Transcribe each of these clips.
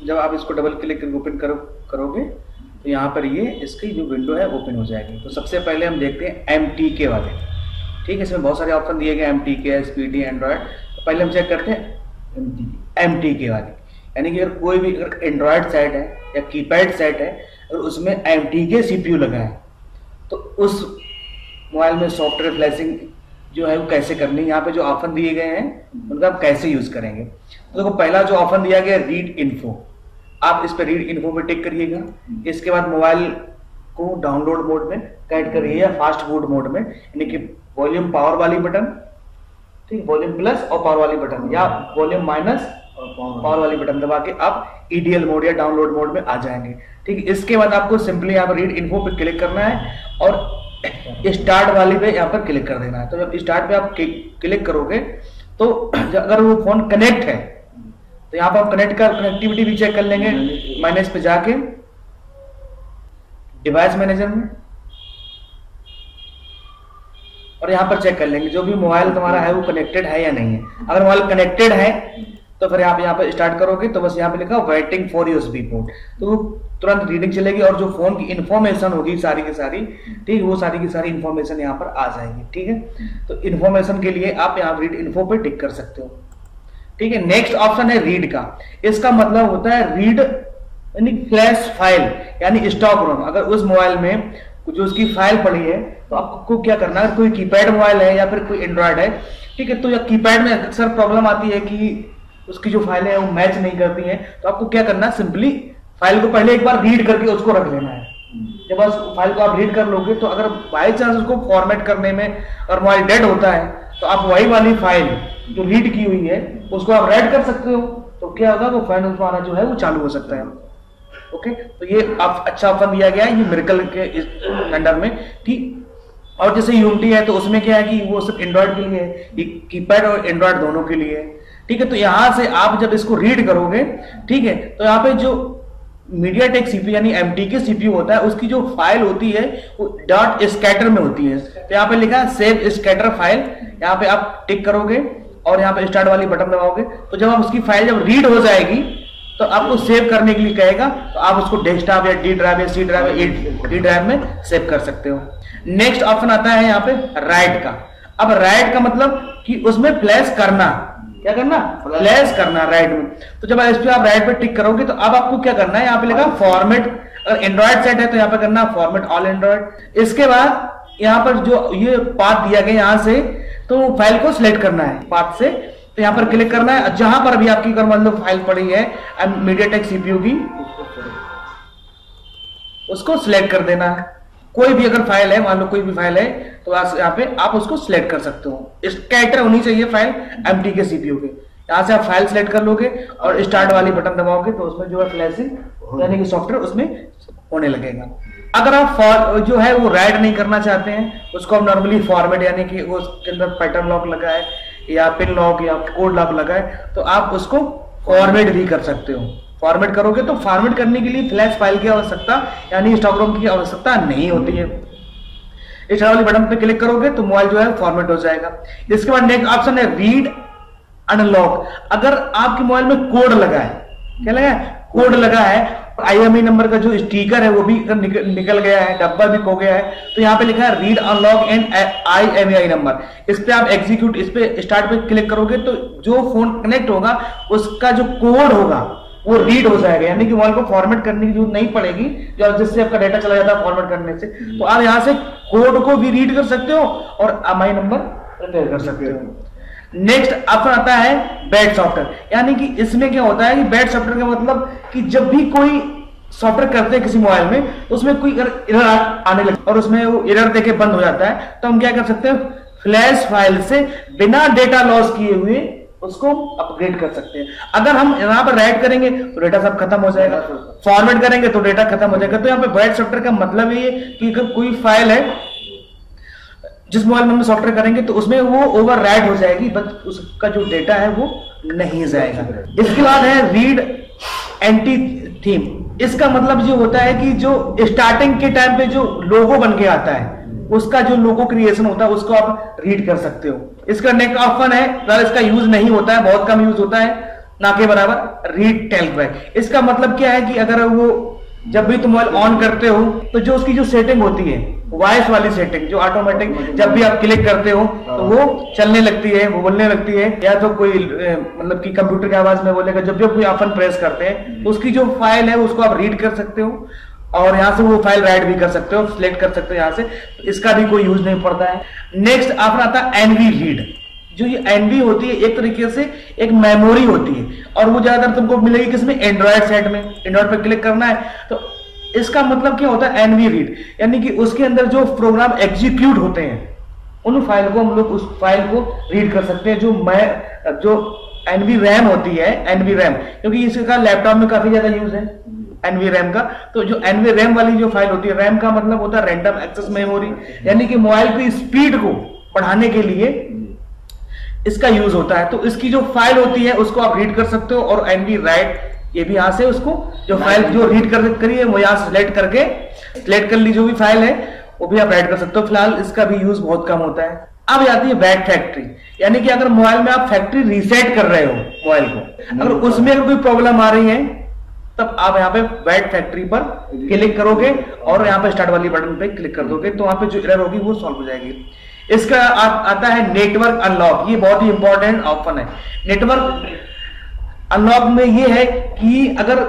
जब आप इसको डबल क्लिक करके ओपन करोगे तो यहाँ पर ये इसकी जो विंडो है ओपन हो जाएगी। तो सबसे पहले हम देखते हैं MTK वाले, ठीक है। इसमें बहुत सारे ऑप्शन दिए गए, MTK, SPD, एंड्रॉयड। तो पहले हम चेक करते हैं MTK वाली, यानी कि अगर कोई भी अगर एंड्रॉयड सेट है या कीपैड सेट है और उसमें MTK CPU लगा है तो उस मोबाइल में सॉफ्टवेयर फ्लैशिंग जो है वो कैसे करनी है। यहाँ पे जो ऑप्शन दिए गए हैं उनका आप कैसे यूज करेंगे। तो देखो पहला जो ऑप्शन दिया गया है रीड इन्फो, आप इस पर रीड इन्फो पे टिक करिएगा। इसके बाद मोबाइल को डाउनलोड मोड में कनेक्ट करिए या फास्ट बूट मोड में, यानी कि वॉल्यूम पावर वाली बटन, ठीक, वॉल्यूम प्लस और पावर वाली बटन या वॉल्यूम माइनस और पावर वाली बटन दबा के आप EDL मोड या डाउनलोड मोड में आ जाएंगे, ठीक। इसके बाद आपको सिंपली यहाँ पर रीड इन्फो पे क्लिक करना है और स्टार्ट वाली पे यहाँ पर क्लिक कर देना है। तो जब स्टार्ट पे आप क्लिक करोगे तो अगर वो फोन कनेक्ट है तो यहाँ पर आप कनेक्टिविटी भी चेक कर लेंगे। मैनेज पे जाके डिवाइस मैनेजर में और यहाँ पर चेक कर लेंगे जो भी मोबाइल तुम्हारा है वो कनेक्टेड है या नहीं है। अगर मोबाइल कनेक्टेड है तो फिर आप यहाँ पर स्टार्ट करोगे तो बस यहाँ पे लिखा वेटिंग फॉर USB पोर्ट, तो वो तुरंत रीडिंग चलेगी और जो फोन की इंफॉर्मेशन होगी सारी की सारी, ठीक, वो सारी की सारी इंफॉर्मेशन यहाँ पर आ जाएगी, ठीक है। तो इंफॉर्मेशन के लिए आप यहाँ रीड इन्फो पे टिक कर सकते हो, ठीक है। नेक्स्ट ऑप्शन है रीड का। इसका मतलब होता है रीड यानी फ्लैश फाइल यानी स्टॉक रोम। अगर उस मोबाइल में जो उसकी फाइल पड़ी है तो आपको क्या करना है, कोई कीपैड मोबाइल है या फिर कोई एंड्रॉयड है, ठीक है, तो या कीपैड में अक्सर प्रॉब्लम आती है कि उसकी जो फाइलें है वो मैच नहीं करती हैं। तो आपको क्या करना है, सिंपली फाइल को पहले एक बार रीड करके उसको रख लेना है। जब उस फाइल को आप रीड कर लोगे तो अगर बाई चांस उसको फॉर्मेट करने में अगर मोबाइल डेड होता है तो आप वही वाली फाइल जो रीड की हुई है उसको आप राइट कर सकते हो। तो क्या होगा, वो फाइल तुम्हारा जो है वो चालू हो सकता है। ओके, तो ये आप अच्छा ऑप्शन दिया गया है ये मिरेकल के अंडर में, ठीक। और जैसे यूनिटी है तो उसमें क्या है कि वो सिर्फ एंड्रॉयड के लिए है, ये कीपैड और एंड्रॉयड दोनों के लिए है, ठीक है। तो यहां से आप जब इसको रीड करोगे, ठीक है, तो यहाँ पे जो मीडियाटेक CPU यानी MTK CPU होता है उसकी जो फाइल होती है वो डॉट स्कैटर में होती है। तो यहाँ पे लिखा है सेव स्कैटर फाइल, यहाँ पे आप टिक करोगे और यहाँ पे स्टार्ट वाली बटन दबाओगे तो जब आप उसकी फाइल जब रीड हो जाएगी तो आपको सेव करने के लिए कहेगा, तो आप उसको डेस्कटॉप या D ड्राइव या C ड्राइव या D ड्राइव में सेव कर सकते हो। नेक्स्ट ऑप्शन आता है यहाँ पे राइट का। अब राइट का मतलब कि उसमें फ्लैश करना, क्या करना, फ्लैश करना राइट में। तो जब इस पे आप राइट पे टिक करोगे तो अब आपको क्या करना है, यहाँ पे लिखा फॉर्मेट, अगर एंड्रॉइड सेट है तो यहाँ पे करना फॉर्मेट ऑल एंड्रॉइड। इसके बाद यहाँ पर जो ये पाथ दिया गया यहाँ से तो फाइल को सिलेक्ट करना है पाथ से, तो यहाँ पर क्लिक करना है। जहां पर भी आपकी अगर मान लो फाइल पड़ी है मीडियाटेक CPU की उसको सिलेक्ट कर देना है। कोई भी अगर फाइल है, मान लो कोई भी फाइल है तो यहाँ पे आप उसको सिलेक्ट कर सकते हो। स्कैटर होनी चाहिए फाइल MTK CPU के। यहाँ से आप फाइल सिलेक्ट कर लोगे और स्टार्ट वाली बटन दबाओगे तो उसमें जो है फ्लैशिंग यानी कि सॉफ्टवेयर उसमें होने लगेगा। अगर आप जो है वो राइट नहीं करना चाहते हैं, उसको आप नॉर्मली फॉर्मेट यानी कि उसके अंदर पैटर्न लॉक लगा है या पिन लॉक या कोड लॉक लगा है तो आप उसको फॉर्मेट भी कर सकते हो। फॉर्मेट करोगे तो फॉर्मेट करने के लिए फ्लैश फाइल की आवश्यकता यानी स्टॉक रोम की आवश्यकता नहीं होती है। इस वाली बटन पे क्लिक करोगे तो मोबाइल जो है फॉर्मेट हो जाएगा। इसके बाद नेक्स्ट ऑप्शन है रीड अनलॉक। अगर आपके मोबाइल में कोड लगा है, क्या लगा है, कोड लगा है, IMEI नंबर का जो स्टिकर है वो भी निकल गया है, डब्बा भी खो गया है, तो यहाँ पे लिखा है read unlock and IMEI number. इस पे आप एग्जीक्यूट, इस पे स्टार्ट पे क्लिक करोगे तो जो फोन कनेक्ट होगा उसका जो कोड होगा वो रीड हो जाएगा, यानी कि मोबाइल को फॉर्मेट करने की जरूरत नहीं पड़ेगी, जो जिससे आपका डेटा चला जाता है फॉर्मेट करने से। तो आप यहाँ से कोड को भी रीड कर सकते हो और IMEI नंबर प्रिपेयर कर सकते हो। नेक्स्ट ऑप्शन आता है बैड सॉफ्टवेयर, यानी कि इसमें क्या होता है कि बैड सॉफ्टवेयर का मतलब कि जब भी कोई सॉफ्टवेयर करते हैं किसी मोबाइल में उसमें कोई एरर आने लगता है और उसमें वो एरर देके बंद हो जाता है, तो हम क्या कर सकते हैं, फ्लैश फाइल से बिना डेटा लॉस किए हुए उसको अपग्रेड कर सकते हैं। अगर हम यहाँ पर राइट करेंगे तो डेटा सब खत्म हो जाएगा, फॉर्मेट करेंगे तो डेटा खत्म हो जाएगा। तो यहाँ पे बैड सॉफ्टवेयर का मतलब ये कि अगर कोई फाइल है जिस मोबाइल में हम सॉफ्टवेयर करेंगे तो उसमें वो ओवर राइट हो जाएगी, बट उसका जो डेटा है वो नहीं जाएगा। इसके बाद है रीड एंटी थीम। इसका मतलब जो होता है कि जो स्टार्टिंग के टाइम पे जो लोगो बन के आता है उसका जो लोगो क्रिएशन होता है उसको आप रीड कर सकते हो। इसका नेक्स्ट ऑप्शन है, इसका यूज नहीं होता है, बहुत कम यूज होता है, ना के बराबर रीड टेल बैक। इसका मतलब क्या है कि अगर वो जब भी तुम मोबाइल ऑन करते हो तो जो उसकी जो सेटिंग होती है वॉइस वाली सेटिंग, जो ऑटोमेटिक जब भी आप क्लिक करते हो तो वो चलने लगती है, वो बोलने लगती है, या तो कोई मतलब कि कंप्यूटर की आवाज में बोलेगा। जब भी कोई ऑप्शन प्रेस करते हैं तो उसकी जो फाइल है उसको आप रीड कर सकते हो और यहाँ से वो फाइल राइट भी कर सकते हो, सिलेक्ट कर सकते हो यहाँ से, इसका भी कोई यूज नहीं पड़ता है। नेक्स्ट आपका आता है एनवी रीड। जो ये एनवी होती है एक तरीके से एक मेमोरी होती है और वो ज्यादातर तुमको मिलेगी किसमें, एंड्रॉयड सेट में। एंड्रॉयड पर क्लिक करना है तो इसका मतलब क्या होता है एनवी रीड, यानी कि उसके अंदर जो प्रोग्राम एग्जीक्यूट होते हैं उन फाइल को हम लोग उस फाइल को रीड कर सकते हैं। जो एनवी रैम होती है, एनवी रैम, क्योंकि इसका लैपटॉप में काफी ज्यादा यूज है एनवी रैम का। तो जो एनवी रैम वाली जो फाइल होती है, रैम का मतलब होता है रैंडम एक्सेस मेमोरी, यानी कि मोबाइल की स्पीड को बढ़ाने के लिए इसका यूज होता है। तो इसकी जो फाइल होती है उसको आप रीड कर सकते हो और एनवी राइट, ये भी यहां से उसको जो फाइल जो रीड करिए वो यहां सिलेक्ट कर ली जो भी फाइल है वो भी आप राइट कर सकते हो। फिलहाल इसका भी यूज बहुत कम होता है। अब आती है बैक फैक्ट्री, यानी कि अगर मोबाइल में आप फैक्ट्री रीसेट कर रहे हो मोबाइल को, अगर उसमें अगर कोई प्रॉब्लम आ रही है तब आप यहाँ पे बैक फैक्ट्री पर क्लिक करोगे और यहाँ पे स्टार्ट वाली बटन पे क्लिक कर दोगे तो वहां पे जो एरर होगी वो सॉल्व हो जाएगी। इसका आता है नेटवर्क अनलॉक। ये बहुत ही इंपॉर्टेंट ऑप्शन है। नेटवर्क अनलॉक में ये है कि अगर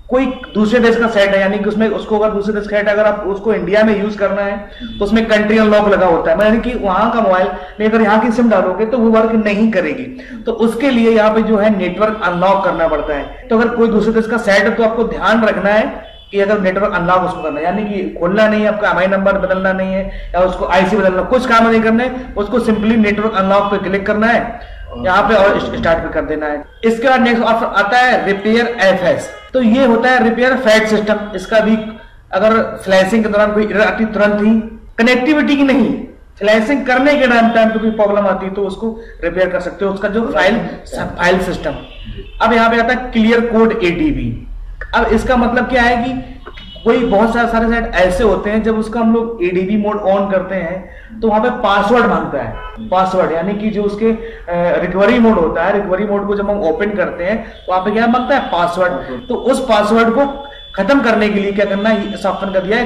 कोई दूसरे देश का सेट है, यानी कि उसमें उसको अगर दूसरे देश का सेट अगर आप उसको इंडिया में यूज करना है तो उसमें कंट्री अनलॉक लगा होता है, यानी कि वहां का मोबाइल में अगर यहाँ की सिम डालोगे तो वो वर्क नहीं करेगी। तो उसके लिए यहाँ पे जो है नेटवर्क अनलॉक करना पड़ता है। तो अगर कोई दूसरे देश का सेट है तो आपको ध्यान रखना है कि अगर नेटवर्क अनलॉक उसको करना है, यानी कि खोलना नहीं है, आपका एमआई नंबर बदलना नहीं है या उसको आईसी बदलना, कुछ काम नहीं करना है, उसको सिंपली नेटवर्क अनलॉक पे क्लिक करना है यहाँ पे और स्टार्ट पे कर देना है। इसके बाद नेक्स्ट ऑप्शन आता है रिपेयर एफएस। तो ये होता है रिपेयर फैट सिस्टम। इसका भी अगर फ्लैशिंग के दौरान कोई एरर आती तुरंत ही, कनेक्टिविटी की नहीं, फ्लैशिंग करने के टाइम पे कोई प्रॉब्लम आती है तो उसको रिपेयर कर सकते हो, उसका जो फाइल सिस्टम। अब यहाँ पे आता है क्लियर कोड एडीबी। अब इसका मतलब क्या है कि कोई बहुत सारे सेट ऐसे होते हैं जब उसका हम लोग एडीबी मोड ऑन करते हैं तो वहां पे पासवर्ड मांगता है। पासवर्ड यानी कि जो उसके रिकवरी मोड होता है, रिकवरी मोड को जब हम ओपन करते हैं तो वहां पे क्या मांगता है, पासवर्ड। तो उस पासवर्ड को खत्म करने के लिए क्या करना है, इस ऑप्शन का दिया है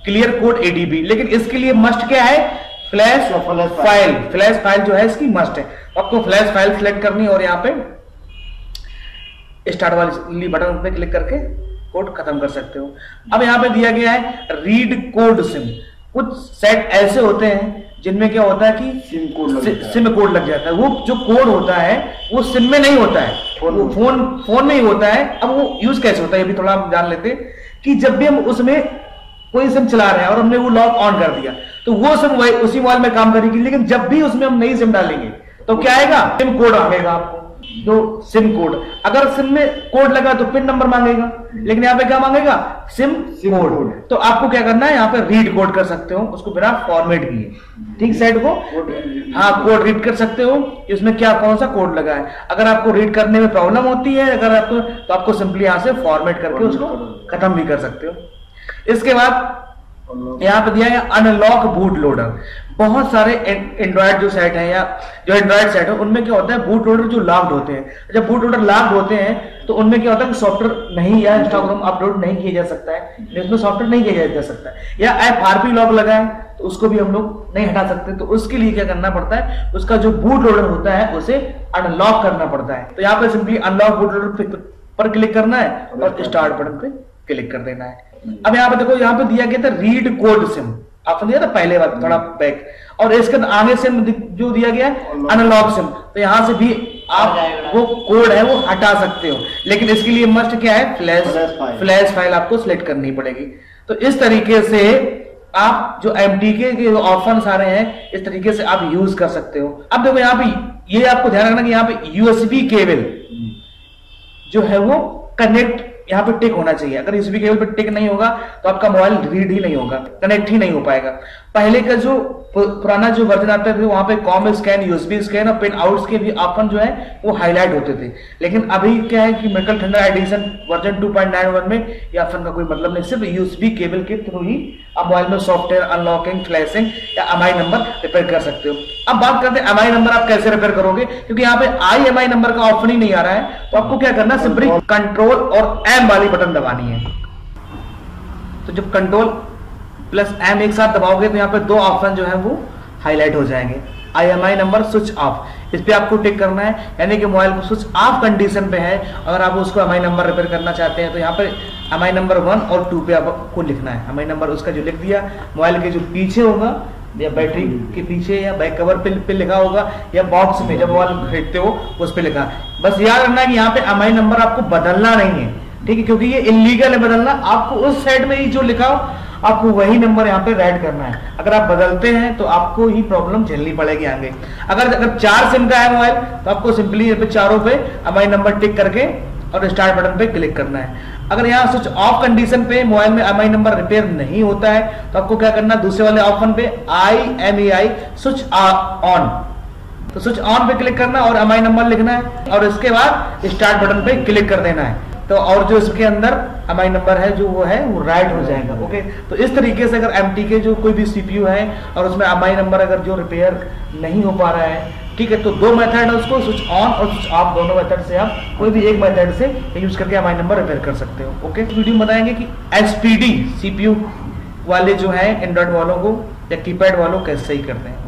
क्लियर कोड एडीबी। लेकिन इसके लिए मस्ट क्या है, फ्लैश फाइल। फ्लैश फाइल जो है इसकी मस्ट है। आपको फ्लैश फाइल सिलेक्ट करनी और यहाँ पे स्टार्ट वाली बटन पे क्लिक करके कोड खत्म कर सकते हो। अब यहाँ पे दिया गया है रीड कोड सिम। कुछ सेट ऐसे होते हैं जिनमें क्या होता है कि सिम कोड लग जाता है। वो जो कोड होता है वो सिम में नहीं होता है, वो फोन में ही होता है। अब वो यूज कैसे होता है ये भी थोड़ा हम जान लेते हैं कि जब भी हम उसमें कोई सिम चला रहे हैं और हमने वो लॉक ऑन कर दिया तो वो सिम उसी मोबाइल में काम करेगी। लेकिन जब भी उसमें हम नई सिम डालेंगे तो क्या आएगा, सिम कोड आएगा आपको, जो सिम कोड। अगर सिम में कोड लगा तो पिन नंबर मांगेगा, लेकिन यहाँ पे क्या मांगेगा, सिम कोड। तो आपको क्या करना है, यहाँ पे रीड कोड कर सकते हो उसको बिना फॉर्मेट किए। ठीक, सेट को हाँ कोड रीड कर सकते हो इसमें क्या कौन सा कोड लगा है। अगर आपको रीड करने में प्रॉब्लम होती है अगर आपको, तो आपको सिंपली यहाँ से फॉर्मेट करके उसको खत्म भी कर सकते हो। इसके बाद यहाँ पे दिया है अनलॉक बूट लोडर। बहुत सारे एंड्रॉयड जो सेट है या जो एंड्रॉयड सेट है उनमें क्या होता है, बूट लोडर जो लॉक्ड होते हैं। जब बूट लोडर लॉक्ड होते हैं तो उनमें क्या होता है कि सॉफ्टवेयर नहीं या इंस्टॉलर अपलोड नहीं किया जा सकता है, इसमें सॉफ्टवेयर नहीं किया जा सकता है, या FRP लॉक लगा है तो उसको भी हम लोग नहीं हटा सकते। तो उसके लिए क्या करना पड़ता है, उसका जो बूट लोडर होता है उसे अनलॉक करना पड़ता है। तो यहाँ पे सिंपली अनलॉक बूट लोडर पर क्लिक करना है और स्टार्ट बटन पे क्लिक कर देना है। अब यहाँ पे देखो, यहाँ पे दिया गया था रीड कोड सिम, ऑप्शन दिया था पहले बार थोड़ा बैक, और इसके आगे सिम जो दिया गया है अनलॉक सिम। तो यहां से भी आप वो कोड है वो हटा सकते हो, लेकिन इसके लिए मस्ट क्या है, फ्लैश फाइल आपको सिलेक्ट करनी पड़ेगी। तो इस तरीके से आप जो MTK के ऑप्शन आ रहे हैं इस तरीके से आप यूज कर सकते हो। अब देखो यहाँ पे ये आपको ध्यान रखना कि यहाँ पे USB केबल जो है वो कनेक्ट यहाँ पे टिक होना चाहिए। अगर USB केबल पे टिक नहीं होगा तो आपका मोबाइल रीड ही नहीं होगा, कनेक्ट ही नहीं हो पाएगा। पहले का जो पुराना जो वर्जन आता था वहां पे कॉम स्कैन, यूएसबी स्कैन और पिन आउट्स के भी ऑप्शन जो है वो हाईलाइट होते थे। लेकिन अभी क्या है कि मेटल थंडर एडिशन वर्जन 2.91 में ये ऑप्शन का कोई मतलब नहीं, सिर्फ यूएसबी केबल के थ्रू ही आप मोबाइल में सॉफ्टवेयर अनलॉकिंग, फ्लैशिंग या एमआई नंबर रिपेयर कर सकते हो। अब बात करते हैं एमआई नंबर आप कैसे रिपेयर करोगे, क्योंकि यहाँ पे आई एमआई नंबर का ऑप्शन ही नहीं आ रहा है। तो आपको क्या करना है, सिंपली कंट्रोल और एम वाली बटन दबानी है। तो जब कंट्रोल प्लस एम एक साथ दबाओगे तो यहाँ पे दो ऑप्शन जो है वो हाईलाइट हो जाएंगे। IMI नंबर स्विच ऑफ, इस पे आपको टिक करना है, यानी कि मोबाइल को स्विच ऑफ कंडीशन पे है। अगर आप उसको MI नंबर रिपेयर करना चाहते हैं तो यहाँ पे MI नंबर 1 और 2 पे आपको लिखना है। MI नंबर उसका जो लिख दिया, मोबाइल के जो पीछे होगा या बैटरी के पीछे या बैक कवर पे लिखा होगा या बॉक्स में जब मोबाइल खरीदते हो उस पे लिखा। बस याद रखना है कि यहाँ पे MI नंबर आपको बदलना नहीं है, ठीक है, क्योंकि ये इलीगल है बदलना। आपको उस साइड में ही जो लिखा हो आपको वही नंबर यहाँ पे राइट करना है। अगर आप बदलते हैं तो आपको ही प्रॉब्लम झेलनी पड़ेगी आगे। अगर 4 सिम का है मोबाइल तो आपको सिंपली यहाँ पे चारों पे MI नंबर टिक करके और स्टार्ट बटन पे क्लिक करना है। अगर यहाँ स्विच ऑफ कंडीशन पे मोबाइल में MI नंबर रिपेयर नहीं होता है तो आपको क्या करना है, दूसरे वाले ऑप्शन पे IMEI स्विच ऑन, तो स्विच ऑन पे क्लिक करना और MI नंबर लिखना है और इसके बाद स्टार्ट बटन पे क्लिक कर देना है। तो और जो इसके अंदर MI नंबर है जो वो है वो राइट हो जाएगा। ओके, तो इस तरीके से अगर MT के जो कोई भी CPU है और उसमें MI नंबर अगर जो रिपेयर नहीं हो पा रहा है, ठीक है, तो दो मेथड है उसको, स्विच ऑन और स्विच ऑफ, दोनों मेथड से आप कोई भी एक मेथड से यूज करके MI नंबर रिपेयर कर सकते हो। ओके, वीडियो में बताएंगे कि SPD CPU वाले जो है एंड्रॉइड वालों को या कीपैड वालों कैसे सही करते हैं।